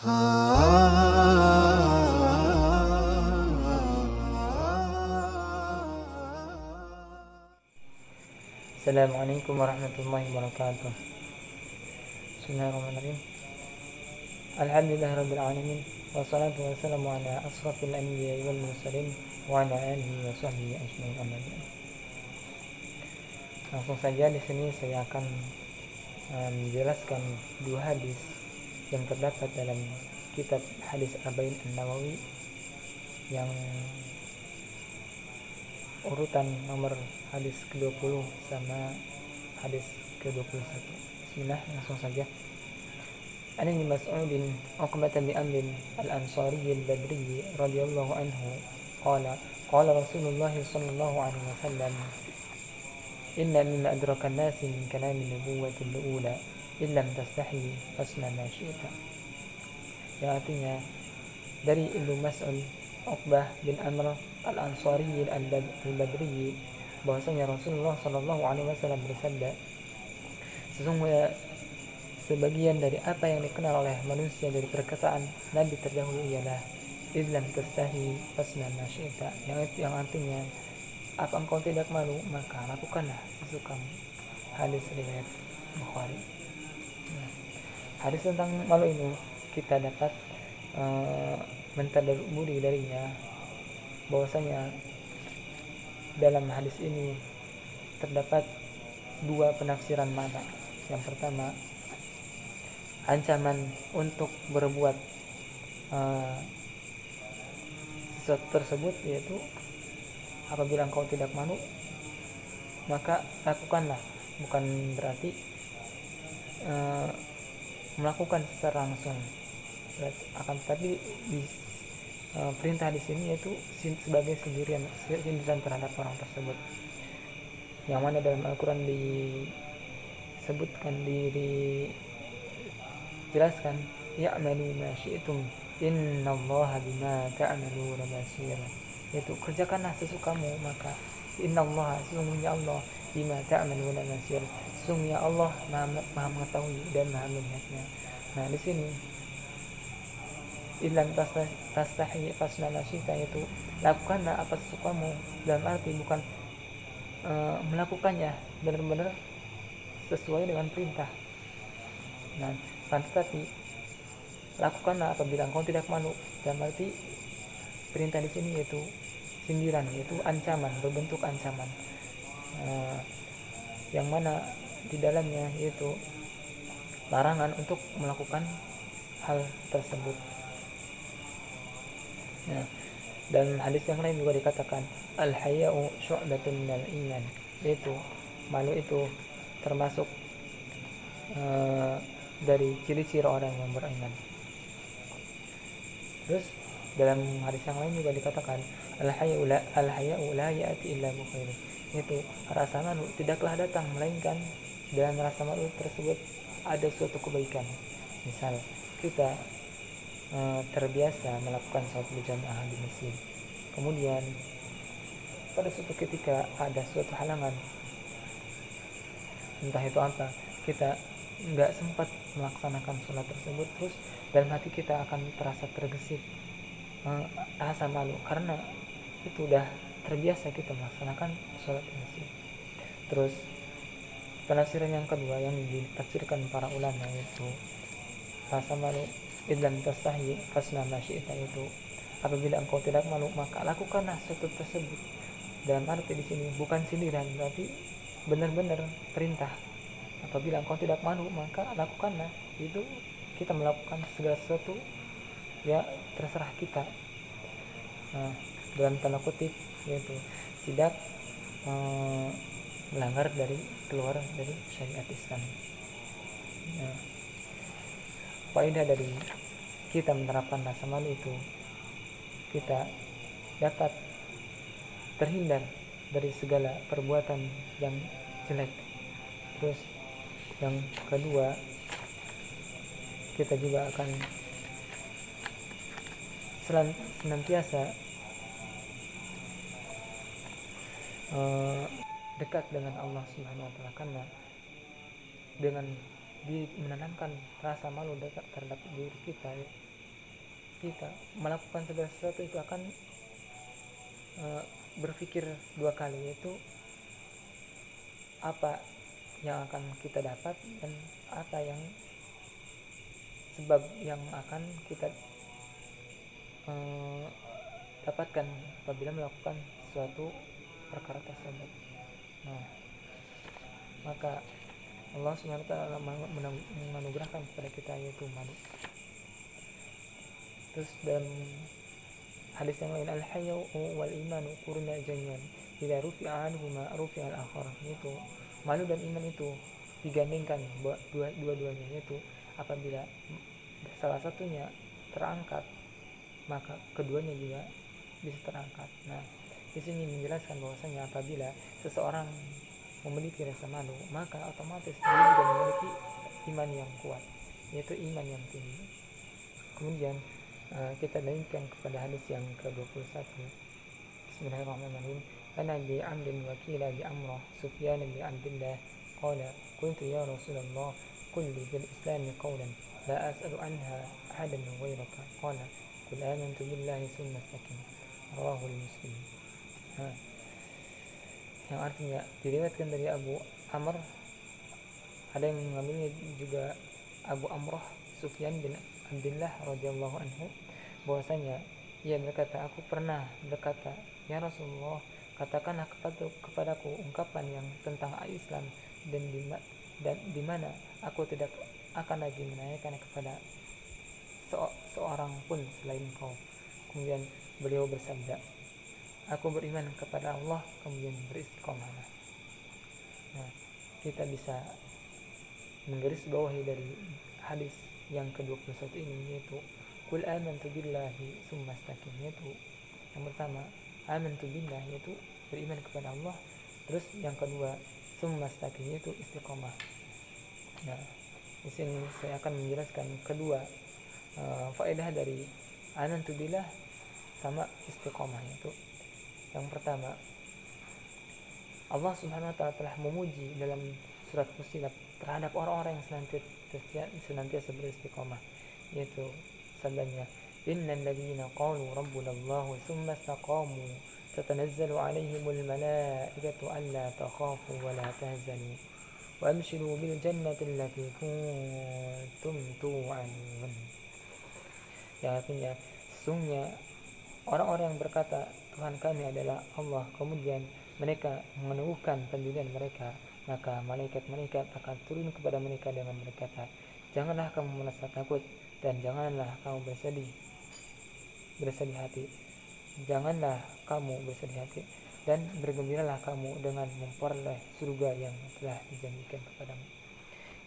Assalamualaikum warahmatullahi wabarakatuh. Bismillahirrahmanirrahim. Alhamdulillahirabbil alamin wassalatu wassalamu ala asrafil anbiya'i wal mursalin wa ala alihi wa sahbihi ajmain amma ba'd. Langsung saja di sini saya akan menjelaskan dua hadis yang terdapat dalam kitab Hadis Arba'in An-Nawawi yang urutan nomor hadis ke-20 sama hadis ke-21. Bismillah, langsung saja. An Ibnu Mas'udin Uqbah bin Amr al-Ansari al-Badri radhiyallahu anhu qala Rasulullah sallallahu alaihi wasallam inna mimma adraka an-nas min kalami nubuwwati al-ula illam tastahi fasna ma syi'ta. Yang artinya dari Ibnu Mas'ud Uqbah bin Amr al-Ansari al-Badri bahwasanya Rasulullah sallallahu alaihi wasallam bersabda, sesungguhnya sebagian dari apa yang dikenal oleh manusia dari perkataan Nabi terdahulu ialah idlam tastahi fasna ma syi'ta, yang artinya apa engkau tidak malu maka lakukanlah sesukamu. Hadis riwayat Bukhari. Hadis tentang malu ini kita dapat mentadaburi darinya bahwasanya dalam hadis ini terdapat dua penafsiran makna. Yang pertama, ancaman untuk berbuat sesuatu tersebut, yaitu apabila engkau tidak malu maka lakukanlah, bukan berarti melakukan secara langsung, akan tetapi di perintah di sini yaitu sebagai sindiran terhadap orang tersebut, yang mana dalam Al-Quran disebutkan, dijelaskan ya'malu ma syi'tum innallaha bima ta'maluna basir, yaitu kerjakanlah sesukamu, maka innallaha, sesungguhnya Allah, bima ta'maluna basir, sesungguhnya Allah maha mengetahui dan maha melihatnya. Nah, di sini ilam tastahi fasna ma syi'ta, yaitu lakukanlah apa sesukamu, dalam arti bukan melakukannya benar-benar sesuai dengan perintah. Nah, tetapi lakukanlah apabila engkau tidak malu, dalam arti perintah di sini yaitu sindiran, yaitu ancaman, berbentuk ancaman, yang mana di dalamnya yaitu larangan untuk melakukan hal tersebut. Nah, dan hadis yang lain juga dikatakan al-haya'u syu'batun minal iman, yaitu malu itu termasuk dari ciri-ciri orang yang beriman. Terus dalam hadis yang lain juga dikatakan al-haya'u la ya'ti illa bi khair, yaitu rasa malu tidaklah datang melainkan dalam rasa malu tersebut ada suatu kebaikan. Misal kita terbiasa melakukan salat berjamaah di masjid, kemudian pada suatu ketika ada suatu halangan, entah itu apa, kita nggak sempat melaksanakan sholat tersebut, terus dalam hati kita akan terasa tergesit rasa malu karena itu udah terbiasa kita melaksanakan sholat di masjid. Terus penafsiran yang kedua yang ditafsirkan para ulama yaitu rasa malu idlam tastahi fasna ma syi'ta, itu apabila engkau tidak malu maka lakukanlah sesuatu tersebut. Dalam arti di sini bukan sindiran, tapi benar-benar perintah. Apabila engkau tidak malu maka lakukanlah. Itu kita melakukan segala sesuatu, ya terserah kita. Nah, dalam tanda kutip yaitu tidak melanggar keluar dari syariat Islam. Nah, faedah dari kita menerapkan rasa malu itu, kita dapat terhindar dari segala perbuatan yang jelek. Terus yang kedua, kita juga akan senantiasa dekat dengan Allah Subhanahu wa taala, karena dengan menanamkan rasa malu terhadap diri kita, kita melakukan segala sesuatu itu akan berpikir dua kali, yaitu apa yang akan kita dapat dan apa yang sebab yang akan kita dapatkan apabila melakukan suatu perkara tersebut. Nah, maka Allah SWT menganugerahkan kepada kita yaitu madu. Terus dalam hadis yang lain, al-hayyu wal imanu qurna jami'an idza rufi'a anhuma rufi'a al-akhar, yaitu malu dan iman itu digandingkan dua-duanya, yaitu apabila salah satunya terangkat maka keduanya juga bisa terangkat. Nah, di sini menjelaskan bahwasanya apabila seseorang memiliki rasa malu, maka otomatis dia juga memiliki iman yang kuat, yaitu iman yang tinggi. Kemudian kita lanjutkan kepada hadis yang ke-21. Bismillahirrahmanirrahim. Ana bi amrin wakila bi amrah Sufyan bi Abdillah qala qultu ya Rasulullah qul li bil islam qawlan la as'alu anha ahadan ghayraka qala qul amantu billahi summa istaqim, rawahul Muslim. Yang artinya diriwayatkan dari Abu Amr, ada yang mengambilnya juga Abu Amrah Sufyan bin Abdullah radhiyallahu anhu, bahwasanya ia berkata, aku pernah berkata, ya Rasulullah, katakanlah kepadaku ungkapan yang tentang Islam dan di mana aku tidak akan lagi menanyakan kepada seorang pun selain kau. Kemudian beliau bersabda, aku beriman kepada Allah, kemudian beristiqomah. Nah, kita bisa menggarisbawahi dari hadis yang ke-21 ini, yaitu qul amantu billahi summa istaqim, yaitu yang pertama amantu billah, yaitu beriman kepada Allah, terus yang kedua summa istaqim, yaitu istiqomah. Nah, di sini saya akan menjelaskan kedua faedah dari amantu billah sama istiqomah. Yaitu yang pertama, Allah Subhanahu wa ta'ala telah memuji dalam surat Fussilat terhadap orang-orang yang senantiasa beristiqomah, yaitu sabdanya, innal ladzina qalu rabbuna Allah tsumma istaqamu tatanazzalu alaihimul malaikatu alla takhafu wa la tahzanu wa abshiru bil jannati allati kuntum tu'adun. Yang artinya, sesungguhnya orang-orang yang berkata Tuhan kami adalah Allah, kemudian mereka meneguhkan pendirian mereka, maka malaikat-malaikat akan turun kepada mereka dengan berkata, janganlah kamu merasa takut dan janganlah kamu bersedih hati. Janganlah kamu bersedih hati dan bergembiralah kamu dengan memperoleh surga yang telah dijanjikan kepadamu.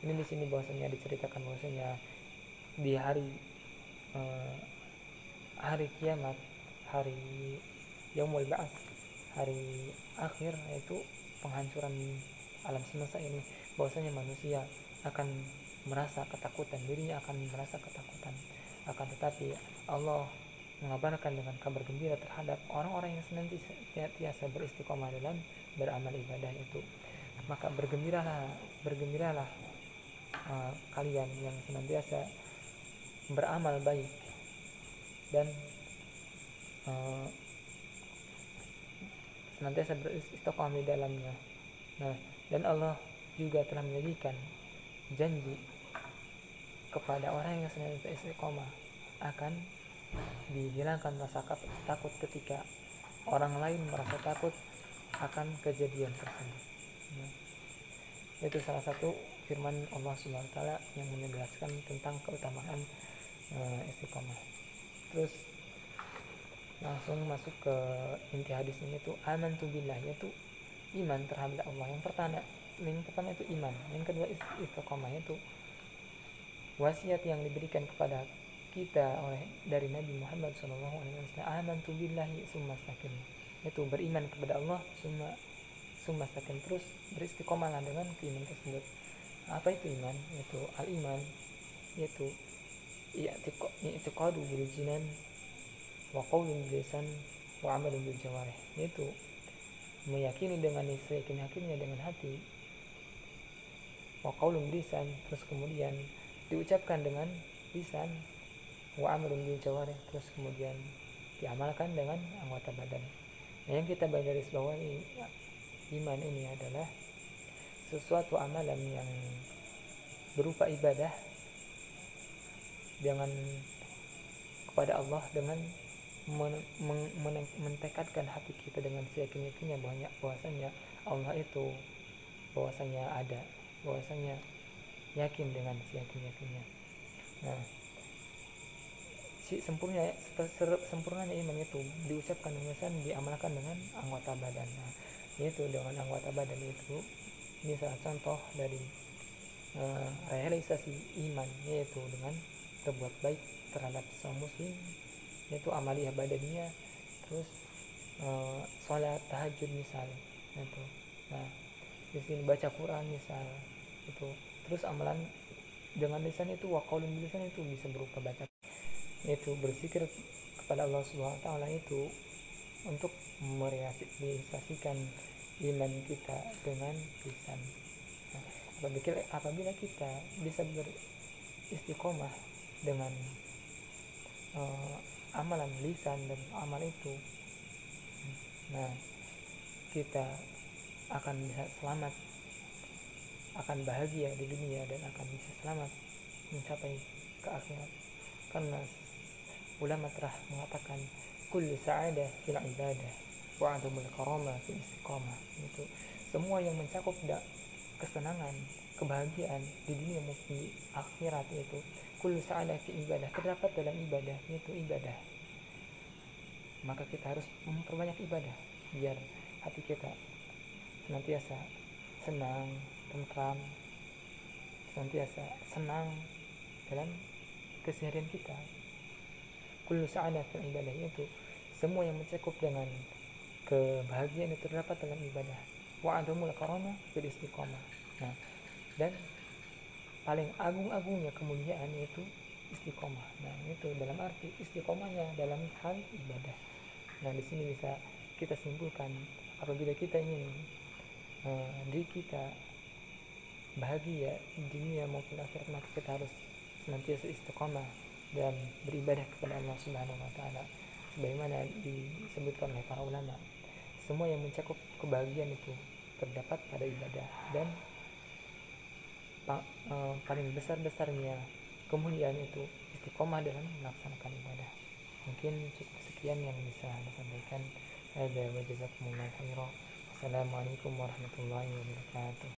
Ini di sini bahwasanya diceritakan bahwasanya di hari kiamat, hari Yaumul Ba'ats, hari akhir, yaitu penghancuran alam semesta ini, bahwasanya manusia akan merasa ketakutan, dirinya akan merasa ketakutan. Akan tetapi Allah mengabarkan dengan kabar gembira terhadap orang-orang yang senantiasa beristiqomah dalam beramal ibadah itu. Maka bergembiralah kalian yang senantiasa beramal baik dan senantiasa beristiqomah di dalamnya. Nah, dan Allah juga telah menjanjikan janji kepada orang yang senantiasa istiqomah akan dihilangkan rasa takut ketika orang lain merasa takut akan kejadian tersebut. Nah, itu salah satu firman Allah Subhanahu wa ta'ala yang menegaskan tentang keutamaan istiqomah. Terus langsung masuk ke inti hadis ini, itu amantu billah, yaitu iman terhadap Allah. Yang pertama itu iman, yang kedua istiqomah, yaitu wasiat yang diberikan kepada kita dari Nabi Muhammad SAW. Amantu billahi summa istaqim, yaitu beriman kepada Allah summa istaqim, terus beristiqomahlah dengan keimanan tersebut. Apa itu iman? Yaitu al-iman, yaitu i'tiqadu bil jinan wa qawlun bil lisan wa amalun bil jawarih, yaitu meyakini dengan yakinnya dengan hati, wa qawlun bil lisan, terus kemudian diucapkan dengan lisan, wa amalun bil jawarih, terus kemudian diamalkan dengan anggota badan. Nah, yang kita garis bawahi iman ini adalah sesuatu amalan yang berupa ibadah dengan kepada Allah, dengan mentekadkan hati kita dengan seyakin-yakinnya bahwasanya Allah itu bahwasanya ada, bahwasanya yakin dengan seyakin-yakinnya. Nah, sempurnanya iman itu diucapkan dengan diamalkan dengan anggota badan. Nah, yaitu dengan anggota badan itu ini salah contoh dari realisasi iman, yaitu dengan berbuat baik terhadap sesama muslim, yaitu amaliyah badaniyah, terus sholat tahajud misal itu. Nah, di sini baca Quran misal itu. Terus amalan dengan lisan itu, wa qaulun bil lisan itu bisa berupa baca, yaitu berzikir kepada Allah Subhanahu wa taala itu untuk merealisasikan iman kita dengan lisan. Nah, apabila kita bisa beristiqomah dengan amalan lisan dan amal itu, nah kita akan bisa selamat, akan bahagia di dunia, dan akan bisa selamat mencapai ke akhirat. Karena ulama telah mengatakan kullu sa'adah fil ibadah wa adamul karamah fil istiqamah. Itu semua yang mencakup kesenangan, kebahagiaan di dunia maupun di akhirat, itu kullu sa'adah fil ibadah, terdapat dalam ibadah, yaitu ibadah. Maka kita harus memperbanyak ibadah biar hati kita senantiasa senang, tentram, senantiasa senang dalam keseharian kita. Kullu sa'adah fil ibadah, yaitu semua yang mencakup dengan kebahagiaan itu terdapat dalam ibadah. Wa adamul karamah fil istiqamah. Nah, dan paling agung-agungnya kemuliaan yaitu istiqomah. Nah, itu dalam arti istiqomahnya dalam hal ibadah. Nah, di sini bisa kita simpulkan, apabila kita ingin diri kita bahagia di dunia maupun akhirat, maka kita harus senantiasa istiqomah dan beribadah kepada Allah Subhanahu wa taala. Sebagaimana disebutkan oleh para ulama, semua yang mencakup kebahagiaan itu terdapat pada ibadah, dan paling besar-besarnya kemuliaan itu istiqomah dalam melaksanakan ibadah. Mungkin cukup sekian yang bisa saya sampaikan. Hadza wa jazakumullahu khairan. Assalamualaikum warahmatullahi wabarakatuh.